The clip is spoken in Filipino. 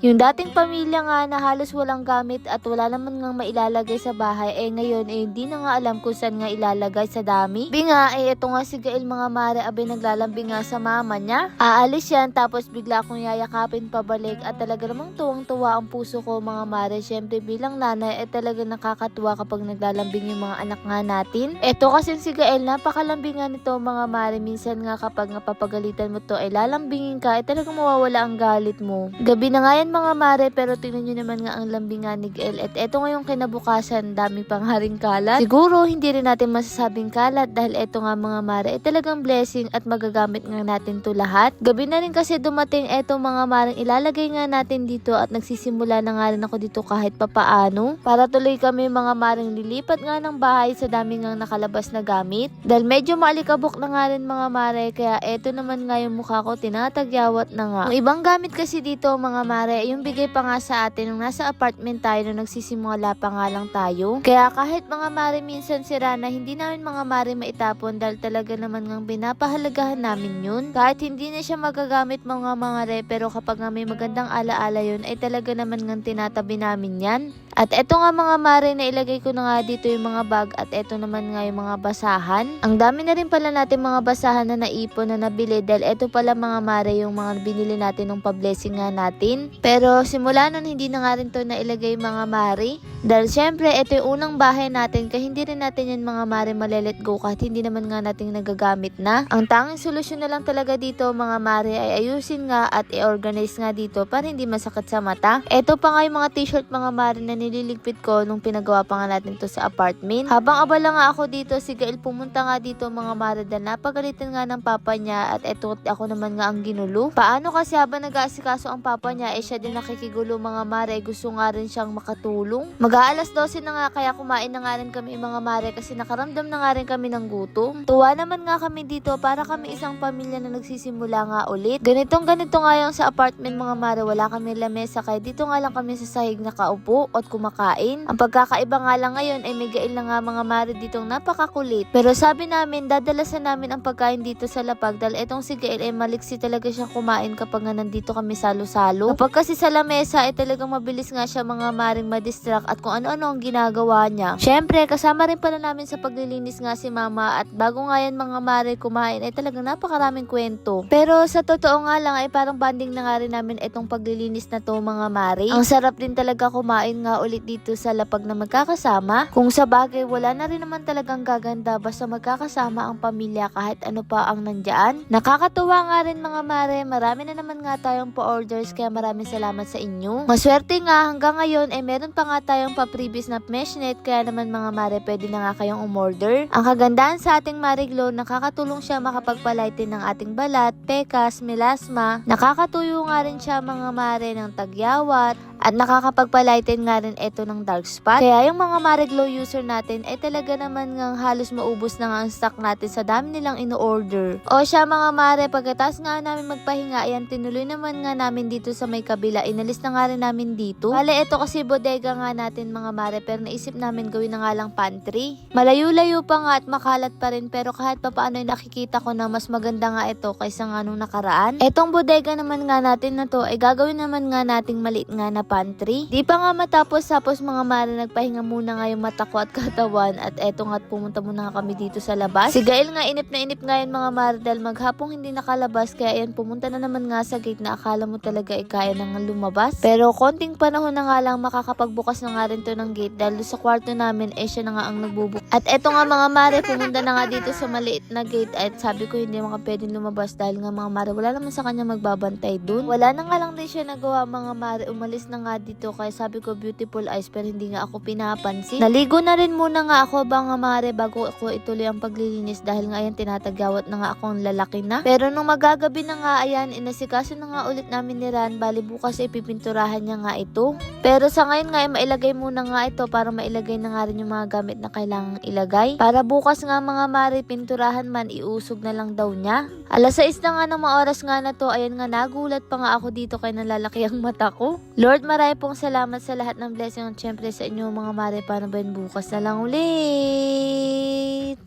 Yung dating pamilya nga na halos walang gamit at wala naman nga mailalagay sa bahay, ngayon hindi na nga alam kung saan nga ilalagay sa dami. Nga eto nga si Gael mga mare, abay naglalambing nga sa mama niya. Aalis yan tapos bigla akong yayakapin pabalik at talaga namang tuwang-tuwa ang puso ko mga mare. Syempre bilang nanay talaga nakakatuwa kapag naglalambing yung mga anak nga natin. Eto kasi si Gael, napakalambing nga nito mga mare. Minsan nga kapag napapagalitan mo to lalambingin ka, talagang mawawala ang galit mo. Gabi na nga yan mga mare, pero tingnan nyo naman nga ang lambingan ni Gael. At eto ngayong kinabukasan, dami pang haring kalat. Siguro hindi rin natin masasabing kalat dahil eto nga mga mare, talagang blessing at magagamit nga natin to lahat. Gabi na rin kasi dumating eto mga mare, ilalagay nga natin dito at nagsisimula na nga rin ako dito kahit papaano. Para tuloy kami mga maring lilipat nga ng bahay sa dami nga nakalabas na gamit. Dahil medyo maalikabok na nga rin mga mare, kaya eto naman nga yung mukha ko tinatagyawat na nga. Ang ibang gamit kasi dito mga mare, yung bigay pa nga sa atin nung nasa apartment tayo nung nagsisimula pa nga lang tayo. Kaya kahit mga mare minsan sira na, hindi namin mga mare maitapon dahil talaga naman ngang pinapahalagahan namin yun. Kahit hindi na siya magagamit mga mare, pero kapag nga may magandang alaala yun talaga naman ngang tinatabi namin yan. At eto nga mga mare, na ilagay ko na nga dito yung mga bag at eto naman nga yung mga basahan. Ang dami na rin pala natin mga basahan na naipon na nabili dahil eto pala mga mare yung mga binili natin nung pa-blessing nga natin. Pero simula nun hindi na nga rin to nailagay mga mare. Dahil syempre ito yung unang bahay natin kaya hindi rin natin yan mga mare malelet go kahit hindi naman nga natin nagagamit na. Ang tanging solusyon na lang talaga dito mga mare ay ayusin nga at i-organize nga dito para hindi masakit sa mata. Ito pa nga yung mga t-shirt mga mare na nililigpit ko nung pinagawa pa nga natin to sa apartment. Habang abala nga ako dito, si Gael pumunta nga dito mga mare dahil napagalitan nga ng papa niya at eto ako naman nga ang ginulo. Paano kasi habang nag-aasikaso ang papa niya siya din nakikigulo mga mare, gusto nga rin siyang makatulong. Mag-aalas 12 na nga kaya kumain na nga rin kami mga mare kasi nakaramdam na nga rin kami ng gutom. Tuwa naman nga kami dito para kami isang pamilya na nagsisimula nga ulit. Ganito nga yung sa apartment mga mare, wala kami lamesa kaya dito nga lang kami sa sahig nakaupo at kumakain. Ang pagkakaiba nga lang ngayon ay may Gael na nga mga mare ditong napakakulit. Pero sabi namin dadalasan namin ang pagkain dito sa lapag dahil etong si Gael maliksi talaga siyang kumain kapag nga nandito kami salo-salo. Kapag kasi sa lamesa talagang mabilis nga siya mga maring madistract at kung ano-ano ang ginagawa niya. Syempre kasama rin pala namin sa paglilinis nga si mama at bago nga yan mga mare kumain talagang napakaraming kwento. Pero sa totoo nga lang parang banding na nga rin namin itong paglilinis na to mga mare. Ang sarap din talaga kumain nga ulit dito sa lapag na magkakasama. Kung sa bagay wala na rin naman talagang gaganda basta magkakasama ang pamilya kahit ano pa ang nandyan. Nakakatuwa nga rin mga mare, marami na naman nga tayong pa-orders kaya maraming salamat sa inyo. Maswerte nga hanggang ngayon meron pa nga tayong pa-previous na meshnet kaya naman mga mare pwede na nga kayong umorder. Ang kagandahan sa ating Mariglo, nakakatulong siya makapagpalighten ng ating balat, pekas, melasma. Nakakatuyo nga rin siya mga mare ng tagyawat at nakakapagpalighten nga rin ito ng dark spot. Kaya yung mga Mariglo user natin talaga naman nga halos maubos na nga ang stock natin sa dami nilang ino-order. O siya mga mare, pagkatapos nga namin magpahinga tinuloy naman nga namin dito sa may kabila. Inalis na nga rin namin dito. Bale, ito kasi bodega nga natin mga mare pero naisip namin gawin na nga lang pantry. Malayo-layo pa nga at makalat pa rin pero kahit pa paano nakikita ko na mas maganda nga ito kaysa nga nung nakaraan. Etong bodega naman nga natin na to gagawin naman nga nating maliit nga na pantry. Di pa nga matapos mga mare, nagpahinga muna nga yung mata ko at katawan at eto nga pumunta muna nga kami dito sa labas. Si Gael nga inip na inip nga yan mga mare dahil maghapong hindi nakalabas kaya pumunta na naman nga sa gate na akala mo talaga kaya na nga lumabas. Pero konting panahon na nga lang makakapagbukas na nga rin to ng gate dahil sa kwarto namin siya na nga ang nagbubuk. At eto nga mga mare, pumunta na nga dito sa maliit na gate at sabi ko hindi mga pwedeng lumabas dahil nga mga mare wala naman sa kanya magbabantay dun. Wala na nga lang din siya nagawa mga mare, umalis na nga dito kaya sabi ko beautiful eyes pero hindi nga ako pinapansin. Naligo na rin muna nga ako mga mare bago ako ituloy ang paglilinis dahil nga tinatagyawat na nga akong lalaki na. Pero nung magagabi na nga inasikaso na nga ulit namin ni Ran, bali bukas ipipinturahan niya nga ito. Pero sa ngayon nga mailagay muna nga ito para mailagay na nga rin yung mga gamit na kailangang ilagay. Para bukas nga mga mare pinturahan man iusog na lang daw niya. Alas 6 na nga ng mga oras nga na to, ayan nga nagulat pa nga ako dito kaya nalalaki ang mata ko. Lord, marami pong salamat sa lahat ng blessing at syempre sa inyo mga mare, paano ba yun bukas na lang ulit?